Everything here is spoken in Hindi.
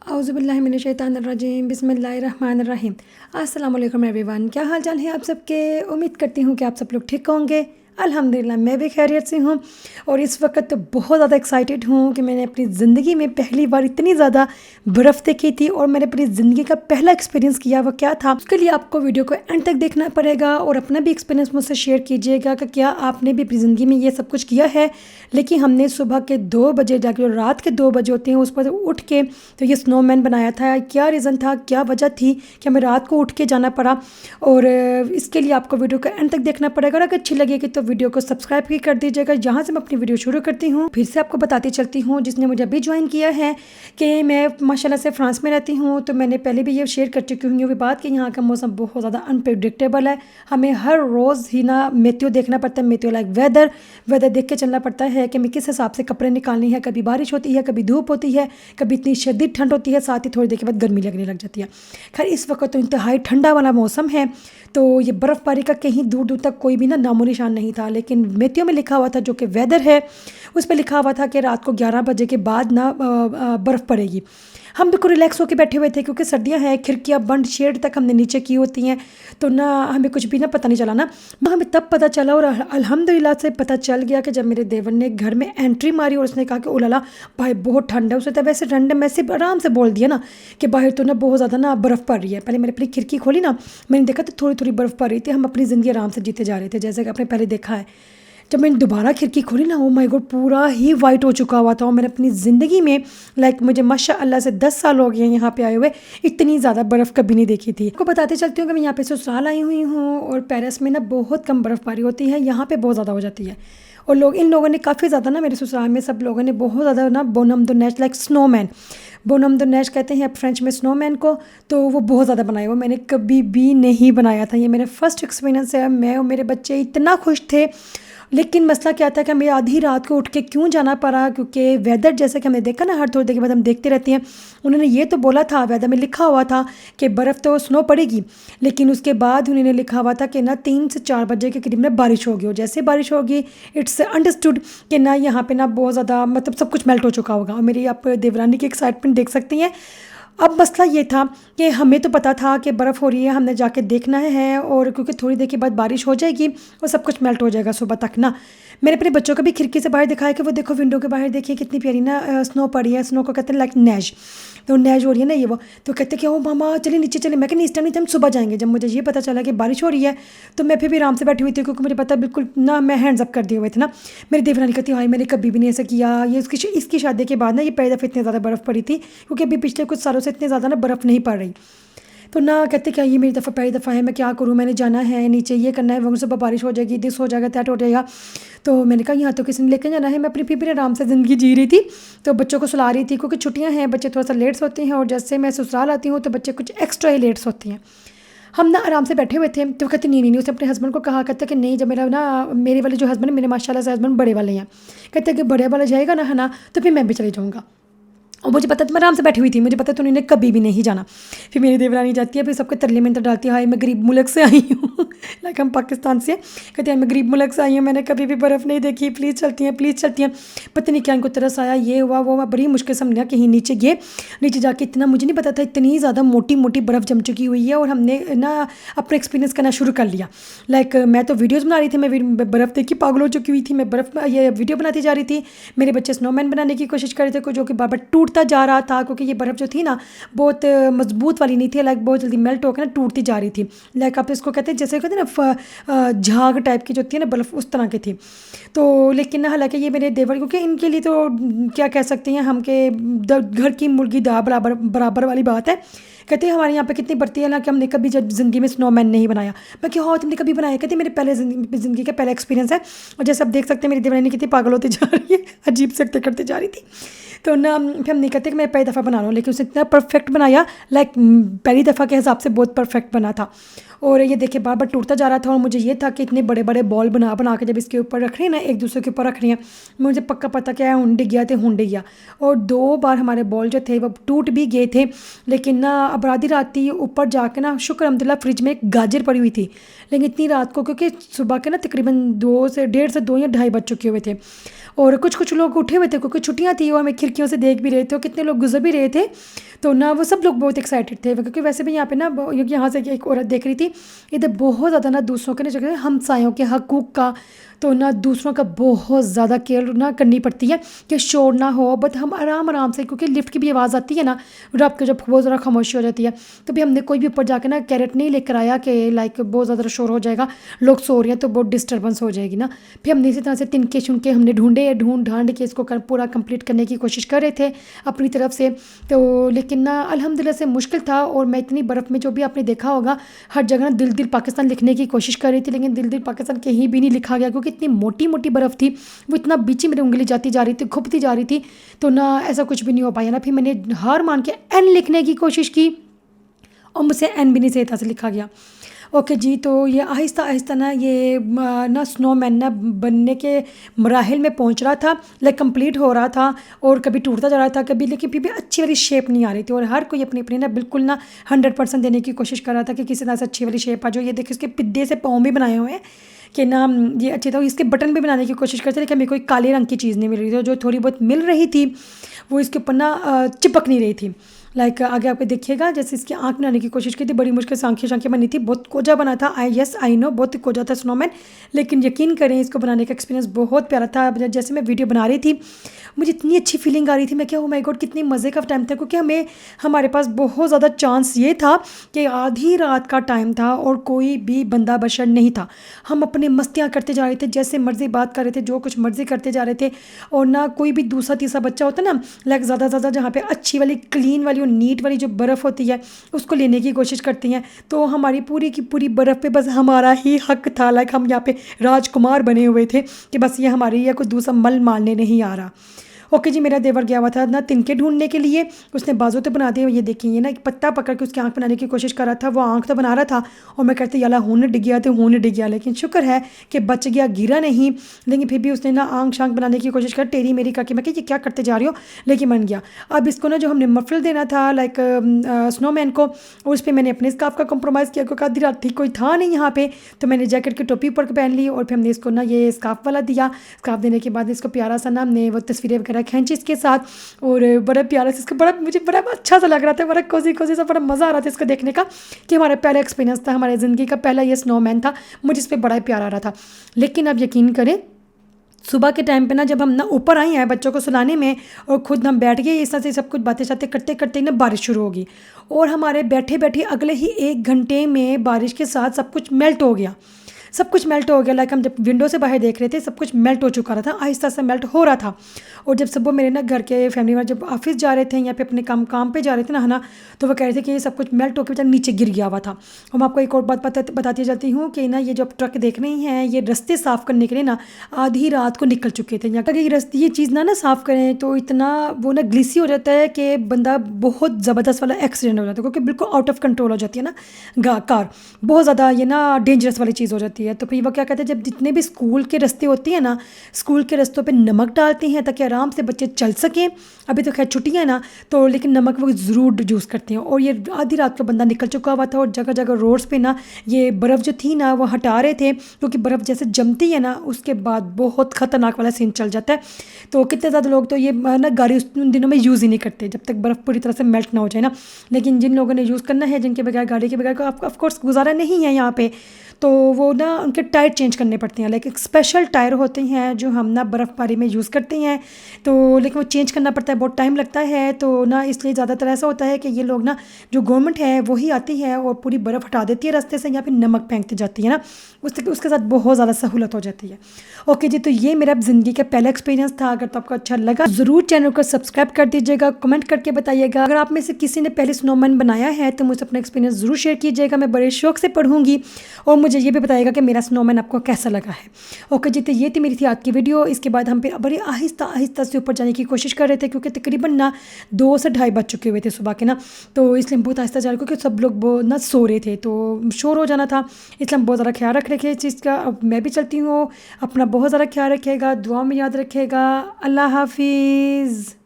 औज़ुबिल्लाहिमिनश्शैतानिर्रजीम बिस्मिल्लाहिर्रहमानिर्रहीम। अस्सलाम वालेकुम एवरीवन, क्या हाल चाल है आप सबके। उम्मीद करती हूँ कि आप सब लोग ठीक होंगे। अल्हम्दुलिल्लाह मैं भी खैरियत से हूँ और इस वक्त तो बहुत ज़्यादा एक्साइटेड हूँ कि मैंने अपनी ज़िंदगी में पहली बार इतनी ज़्यादा बर्फ़ देखी थी और मैंने अपनी ज़िंदगी का पहला एक्सपीरियंस किया। वो क्या था, उसके लिए आपको वीडियो को एंड तक देखना पड़ेगा और अपना भी एक्सपीरियंस मुझसे शेयर कीजिएगा कि क्या आपने भी अपनी ज़िंदगी में ये सब कुछ किया है। लेकिन हमने सुबह के 2 बजे जाके, रात के 2 बजे होते हैं, उस पर उठ के तो ये स्नोमैन बनाया था। क्या रीज़न था, क्या वजह थी कि हमें रात को उठ के जाना पड़ा, और इसके लिए आपको वीडियो को एंड तक देखना पड़ेगा। और अगर अच्छी लगेगी तो वीडियो को सब्सक्राइब भी कर दीजिएगा। यहाँ से मैं अपनी वीडियो शुरू करती हूँ। फिर से आपको बताती चलती हूँ, जिसने मुझे अभी ज्वाइन किया है, कि मैं माशाल्लाह से फ्रांस में रहती हूँ। तो मैंने पहले भी ये शेयर कर चुकी हूँ ये बात कि यहाँ का मौसम बहुत ज़्यादा अनप्रेडिक्टेबल है। हमें हर रोज़ ही ना मेट्यो देखना पड़ता है, मेट्यो लाइक वेदर देख के चलना पड़ता है कि मैं किस हिसाब से कपड़े निकालनी है। कभी बारिश होती है, कभी धूप होती है, कभी इतनी शदीद ठंड होती है, साथ ही थोड़ी देर के बाद गर्मी लगने लग जाती है। खैर इस वक्त तो इंतहाई ठंडा वाला मौसम है, तो ये बर्फ़बारी का कहीं दूर दूर तक कोई भी ना नामो निशान नहीं था। लेकिन मेट्यो में लिखा हुआ था, जो कि वेदर है, उस पर लिखा हुआ था कि रात को 11 बजे के बाद ना बर्फ़ पड़ेगी। हम बिल्कुल रिलैक्स होकर बैठे हुए थे क्योंकि सर्दियां हैं, खिड़कियां बंद, शेड तक हमने नीचे की होती हैं, तो ना हमें कुछ भी ना पता नहीं चला ना। हमें तब पता चला और अल्हम्दुलिल्लाह से पता चल गया कि जब मेरे देवर ने घर में एंट्री मारी और उसने कहा कि ओलाला भाई बहुत ठंड है। उसने तब वैसे रैंडम ऐसे आराम से बोल दिया ना कि बाहर तो ना बहुत ज़्यादा ना बर्फ़ पड़ रही है। पहले मैंने अपनी खिड़की खोली ना, मैंने देखा तो थोड़ी थोड़ी बर्फ़ पड़ रही थी। हम अपनी ज़िंदगी आराम से जीते जा रहे थे, जैसे कि आपने पहले देखा है। जब मैंने दोबारा खिड़की खोली ना, ओ माय गॉड, पूरा ही वाइट हो चुका हुआ था। और मैंने अपनी ज़िंदगी में मुझे माशाअल्लाह से 10 साल हो गए हैं यहाँ पे आए हुए, इतनी ज़्यादा बर्फ़ कभी नहीं देखी थी। आपको बताते चलती हूँ कि मैं यहाँ पे ससुराल आई हुई हूँ और पेरिस में ना बहुत कम बर्फ़बारी होती है, यहाँ पे बहुत ज़्यादा हो जाती है। और इन लोगों ने काफ़ी ज़्यादा ना, मेरे ससुराल में सब लोगों ने बहुत ज़्यादा ना बोनम द नेश लाइक स्नोमैन, बोनम द नेश कहते हैं फ्रेंच में स्नोमैन को, तो वो बहुत ज़्यादा बनाया। वो मैंने कभी भी नहीं बनाया था, ये मेरा फर्स्ट एक्सपीरियंस है। मैं और मेरे बच्चे इतना खुश थे। लेकिन मसला क्या था कि हमें आधी रात को उठ के क्यों जाना पड़ा, क्योंकि वेदर जैसे कि हमने देखा ना, हर थोड़ी देर के बाद हम देखते रहते हैं। उन्होंने ये तो बोला था, वेदर में लिखा हुआ था कि बर्फ़ तो स्नो पड़ेगी, लेकिन उसके बाद उन्होंने लिखा हुआ था कि ना 3 से 4 बजे के करीब में बारिश होगी। और जैसे बारिश होगी, इट्स अंडरस्टूड कि ना यहाँ पे ना बहुत ज़्यादा मतलब सब कुछ मेल्ट हो चुका होगा। और मेरी आप देवरानी की एक्साइटमेंट देख सकती हैं। अब मसला ये था कि हमें तो पता था कि बर्फ़ हो रही है, हमने जाके देखना है, और क्योंकि थोड़ी देर के बाद बारिश हो जाएगी और सब कुछ मेल्ट हो जाएगा सुबह तक ना। मैंने अपने बच्चों को भी खिड़की से बाहर दिखाया कि वो देखो विंडो के बाहर देखिए कितनी प्यारी ना स्नो पड़ी है। स्नो को कहते हैं लाइक नेज, तो नेज हो रही है ना ये वो। तो कहते हैं कि ओ मामा चलिए नीचे चले। मैं कि इस टाइम नहीं, हम सुबह जाएंगे। जब मुझे ये पता चला कि बारिश हो रही है तो मैं फिर भी आराम से बैठी हुई थी, क्योंकि मुझे पता बिल्कुल ना, मैं हैंड्स अप कर दिए हुए थे ना। मेरी देवरानी कहती हाय मैंने कभी भी नहीं ऐसा किया। ये इसकी शादी के बाद ना ये पहली दफ़ा इतनी ज़्यादा बर्फ़ पड़ी थी, क्योंकि अभी पिछले कुछ सालों से इतनी ज़्यादा ना बर्फ़ नहीं पड़ रही। तो ना कहते क्या ये मेरी पहली दफ़ा है, मैं क्या करूँ, मैंने जाना है नीचे, ये करना है, वो सुबह बारिश हो जाएगी, दिस हो जाएगा, दैट हो जाएगा। तो मैंने कहा यहाँ तो किसी ने लेकर जाना है। मैं अपनी फिर आराम से ज़िंदगी जी रही थी, तो बच्चों को सुला रही थी, क्योंकि छुट्टियाँ हैं, बच्चे थोड़ा सा लेट्स होते हैं, और जैसे मैं ससुराल आती हूँ तो बच्चे कुछ एक्स्ट्रा ही लेट्स होती हैं। हम ना आराम से बैठे हुए थे, तो कहते नहीं, उसने अपने हस्बैंड को कहा, कहते कि नहीं, जब मेरे वाले जो हस्बैंड है, मेरे माशाल्लाह से हस्बैंड बड़े वाले हैं, कहते कि बड़े वाला जाएगा ना है ना, तो फिर मैं भी चले जाऊँगा। और मुझे पता था, मैं आराम से बैठी हुई थी, मुझे पता था उन्होंने कभी भी नहीं जाना। फिर मेरी देवरानी जाती है, फिर सबके तरले में डालती है हाय मैं गरीब मुल्क से आई हूँ लाइक हम पाकिस्तान से, कहती है मैं गरीब मुल्क से आई हूँ, मैंने कभी भी बर्फ़ नहीं देखी, प्लीज़ चलती हैं, प्लीज़ चलती हैं। पता नहीं क्या इनको तरस आया, ये हुआ वो हुआ, बड़ी मुश्किल से हमने कहीं नीचे गए। नीचे जाके इतना मुझे नहीं पता था इतनी ज़्यादा मोटी मोटी बर्फ़ जम चुकी हुई है, और हमने ना अपना एक्सपीरियंस करना शुरू कर लिया। मैं तो वीडियोज़ बना रही थी, मैं बर्फ़ देखी पागल हो चुकी हुई थी, मैं बर्फ़ ये वीडियो बनाती जा रही थी। मेरे बच्चे स्नोमैन बनाने की कोशिश कर रहे थे, जो कि बार बार टूटता जा रहा था, क्योंकि ये बर्फ़ जो थी ना बहुत मजबूत वाली नहीं थी, बहुत जल्दी मेल्ट होकर ना टूटती जा रही थी। आप इसको कहते हैं, जैसे कहते हैं ना झाग टाइप की जो होती है ना बर्फ़, उस तरह की थी। तो लेकिन हालांकि ये मेरे देवर, क्योंकि इनके लिए तो क्या कह सकते हैं हम के घर की मुर्गी दा बराबर वाली बात है। कहते हैं हमारे यहाँ पे कितनी बढ़ती है ना, कि हमने कभी जब ज़िंदगी में स्नोमैन नहीं बनाया। मैं क्या हाँ तुमने कभी बनाया, कहते मेरे पहले ज़िंदगी का पहला एक्सपीरियंस है। और जैसे आप देख सकते हैं मेरी देवरानी कितनी पागल होती जा रही है, अजीब से करते जा रही थी। तो ना फिर हम नहीं कहते कि मैं पहली दफ़ा बना रहा हूँ, लेकिन उसने इतना परफेक्ट बनाया, पहली दफ़ा के हिसाब से बहुत परफेक्ट बना था। और ये देखिए बार बार टूटता जा रहा था, और मुझे ये था कि इतने बड़े बड़े बॉल बना के जब इसके ऊपर रख रहे हैं ना, एक दूसरे के ऊपर रख रहे हैं, मुझे पक्का पता क्या है हुंड गया थे हुंड गया। और 2 बार हमारे बॉल जो थे वो टूट भी गए थे। लेकिन ना अब आधी रात थी, ऊपर जाके ना शुक्र अल्हम्दुलिल्लाह फ्रिज में एक गाजर पड़ी हुई थी। लेकिन इतनी रात को, क्योंकि सुबह के ना तकरीबन 1:30 से 2 या 2:30 बज चुके हुए थे, और कुछ लोग उठे हुए थे क्योंकि छुट्टियां थी, वो हमें खिड़कियों से देख भी रहे थे और कितने लोग गुजर भी रहे थे। तो ना वो सब लोग बहुत एक्साइटेड थे क्योंकि वैसे भी यहाँ पे ना क्योंकि यहाँ से एक औरत देख रही थी, इधर बहुत ज़्यादा ना दूसरों के ना जगह हमसायों के हकूक़ का, तो ना दूसरों का बहुत ज़्यादा केयर ना करनी पड़ती है कि शोर ना हो। बट हम आराम से, क्योंकि लिफ्ट की भी आवाज़ आती है ना रात को जब बहुत ज़्यादा खामोशी हो जाती है, तो भी हमने कोई भी ऊपर जाके ना कैरेट नहीं लेकर आया कि लाइक बहुत ज़्यादा शोर हो जाएगा, लोग सो रहे हैं तो बहुत डिस्टर्बेंस हो जाएगी ना। फिर हमने इसी तरह से तिनके शुनके हमने ढूंढ ढांड के इसको पूरा कंप्लीट करने की कोशिश कर रहे थे अपनी तरफ से। तो लेकिन ना अल्हम्दुलिल्लाह से मुश्किल था। और मैं इतनी बर्फ़ में, जो भी आपने देखा होगा, हर जगह ना दिल दिल पाकिस्तान लिखने की कोशिश कर रही थी, लेकिन दिल दिल पाकिस्तान कहीं भी नहीं लिखा गया क्योंकि इतनी मोटी मोटी बर्फ़ थी, वो इतना बीची मेरी उंगली जाती जा रही थी, घुपती जा रही थी, तो ना ऐसा कुछ भी नहीं हो पाया ना। फिर मैंने हार मान के एन लिखने की कोशिश की और मुझसे एन भी नहीं सही तरह से लिखा गया। ओके जी, तो ये आहिस्ता आहिस्ता ना ये ना स्नोमैन ना बनने के मराहिल में पहुंच रहा था, लाइक कंप्लीट हो रहा था और कभी टूटता जा रहा था कभी, लेकिन फिर भी अच्छी वाली शेप नहीं आ रही थी। और हर कोई अपनी अपनी ना बिल्कुल ना 100% देने की कोशिश कर रहा था कि किसी तरह से अच्छी वाली शेप आ जाए। ये देखिए इसके पिद्दे से पाँव भी बनाए हुए हैं कि ना ये अच्छी था। इसके बटन भी बनाने की कोशिश करते, लेकिन मेरे को एक काले रंग की चीज़ नहीं मिल रही थी, जो थोड़ी बहुत मिल रही थी वो इसके ऊपर ना चिपक नहीं रही थी। लाइक आगे आपको देखिएगा, जैसे इसकी आंख बनाने की कोशिश की थी, बड़ी मुश्किल से आंखें बनी थी, बहुत कोजा बना था। आई नो बहुत कोजा था स्नोमैन, लेकिन यकीन करें इसको बनाने का एक्सपीरियंस बहुत प्यारा था। जैसे मैं वीडियो बना रही थी मुझे इतनी अच्छी फीलिंग आ रही थी, मैं क्या, ओ माय गॉड कितनी मज़े का टाइम था, क्योंकि हमारे पास बहुत ज़्यादा चांस ये था कि आधी रात का टाइम था और कोई भी बंदा बशर नहीं था। हम अपनी मस्तियाँ करते जा रहे थे, जैसे मर्जी बात कर रहे थे, जो कुछ मर्जी करते जा रहे थे। और ना कोई भी दूसरा तीसरा बच्चा होता ना, लाइक ज़्यादा जहाँ पे अच्छी वाली क्लीन वाली और नीट वाली जो बर्फ़ होती है उसको लेने की कोशिश करती हैं, तो हमारी पूरी की पूरी बर्फ़ पे बस हमारा ही हक था। लाइक हम यहाँ पे राजकुमार बने हुए थे कि बस ये हमारी या कोई दूसरा मल मारने नहीं आ रहा। ओके जी, मेरा देवर गया हुआ था ना तिनके ढूंढने के लिए, उसने बाजू तो बना दिए। ये देखिए ये ना एक पत्ता पकड़ के उसकी आंख बनाने की कोशिश कर रहा था, वो आंख तो बना रहा था और मैं कहती याला हून डिग गया तो हून डिग गया, लेकिन शुक्र है कि बच गया, गिरा नहीं। लेकिन फिर भी उसने ना आंख शांख बनाने की कोशिश कर, टेरी मेरी करके। मैं ये क्या करते जा रही हो, लेकिन मन गया। अब इसको ना जो हमने मफलर देना था लाइक स्नोमैन को, उस पर मैंने अपने स्कार्फ का कॉम्प्रोमाइज़ किया क्योंकि आधी रात थी, कोई था नहीं यहाँ पे, तो मैंने जैकेट की टोपी ऊपर पहन ली और फिर हमने इसको ना ये स्कार्फ वाला दिया। स्कार्फ देने के बाद इसको प्यारा सा ना हमने वो तस्वीरें वगैरह खींची इसके साथ, और बड़ा प्यारा से इसका मुझे बड़ा अच्छा सा लग रहा था, बड़ा कोजी सा, बड़ा मज़ा आ रहा था इसको देखने का कि हमारा पहला एक्सपीरियंस था, हमारी ज़िंदगी का पहला ये स्नोमैन था। मुझे इस पर बड़ा प्यारा आ रहा था। लेकिन अब यकीन करें सुबह के टाइम पे ना जब हम ना ऊपर आए हैं बच्चों को सुलाने में और खुद हम बैठ गए, इस तरह से सब कुछ बातें शातें करते करते ना बारिश शुरू होगी और हमारे बैठे बैठे अगले ही 1 घंटे में बारिश के साथ सब कुछ मेल्ट हो गया। सब कुछ मेल्ट हो गया, लाइक हम जब विंडो से बाहर देख रहे थे सब कुछ मेल्ट हो चुका था, आहिस्ता से मेल्ट हो रहा था। और जब सब वो मेरे ना घर के फैमिली में जब ऑफिस जा रहे थे या पे अपने काम पे जा रहे थे ना तो वो कह रहे थे कि ये सब कुछ मेल्ट होकर नीचे गिर गया हुआ था। और मैं आपको एक और बात बताती जाती हूँ कि ना ये जो आप ट्रक देख रही हैं ये रस्ते साफ़ करने के लिए ना आधी रात को निकल चुके थे। अगर ये रस्ते ये चीज़ ना साफ़ करें तो इतना वो ना ग्लिसी हो जाता है कि बंदा बहुत ज़बरदस्त वाला एक्सीडेंट हो जाता है, क्योंकि बिल्कुल आउट ऑफ कंट्रोल हो जाती है ना कार, बहुत ज़्यादा ये ना डेंजरस वाली चीज़ हो जाती है। तो फिर वो क्या कहते हैं, जब जितने भी स्कूल के रास्ते होती हैं ना, स्कूल के रास्तों पे नमक डालते हैं ताकि आराम से बच्चे चल सकें। अभी तो खैर छुट्टियाँ हैं ना, तो लेकिन नमक वो ज़रूर यूज़ करते हैं। और ये आधी रात को बंदा निकल चुका हुआ था और जगह जगह रोड्स पे ना ये बर्फ़ जो थी ना वो हटा रहे थे, क्योंकि बर्फ़ जैसे जमती है ना उसके बाद बहुत ख़तरनाक वाला सीन चल जाता है। तो कितने ज़्यादा लोग तो ये ना गाड़ी उन दिनों में यूज़ ही नहीं करते जब तक बर्फ़ पूरी तरह से मेल्ट ना हो जाए ना। लेकिन जिन लोगों ने यूज़ करना है, जिनके बगैर गाड़ी के बगैर को ऑफकोर्स गुजारा नहीं है यहाँ पे, तो वो ना उनके टायर चेंज करने पड़ते हैं। लाइक एक स्पेशल टायर होते हैं जो हम ना बर्फ़बारी में यूज़ करते हैं, तो लेकिन वो चेंज करना पड़ता है, बहुत टाइम लगता है। तो ना इसलिए ज़्यादातर ऐसा होता है कि ये लोग ना जो गवर्नमेंट है वही आती है और पूरी बर्फ़ हटा देती है रास्ते से, या फिर नमक फेंकती जाती है ना, उसके साथ बहुत ज़्यादा सहूलत हो जाती है। ओके जी, तो ये मेरा ज़िंदगी का पहला एक्सपीरियंस था। अगर तो आपको अच्छा लगा ज़रूर चैनल को सब्सक्राइब कर दीजिएगा, कमेंट करके बताइएगा। अगर आप में से किसी ने पहले स्नोमैन बनाया है तो मुझे अपना एक्सपीरियंस ज़रूर शेयर कीजिएगा, मैं बड़े शौक से पढ़ूंगी और मुझे ये भी बताइएगा कि मेरा स्नोमैन आपको कैसा लगा है। ओके जी, तो ये थी मेरी थी आज की वीडियो। इसके बाद हम फिर बड़ी आहिस्ता आहिस्ता से ऊपर जाने की कोशिश कर रहे थे, क्योंकि तकरीबन ना 2 से ढाई बज चुके हुए थे सुबह के ना, तो इसलिए हम बहुत आहिस्ता जा रहे, क्योंकि सब लोग वो ना सो रहे थे तो शोर हो जाना था, इसलिए हम बहुत ज़्यादा ख्याल रख रहे थे इस चीज़ का। अब मैं भी चलती हूँ, अपना बहुत ज़्यादा ख्याल रखिएगा, दुआ में याद रखिएगा। अल्लाह हाफिज़।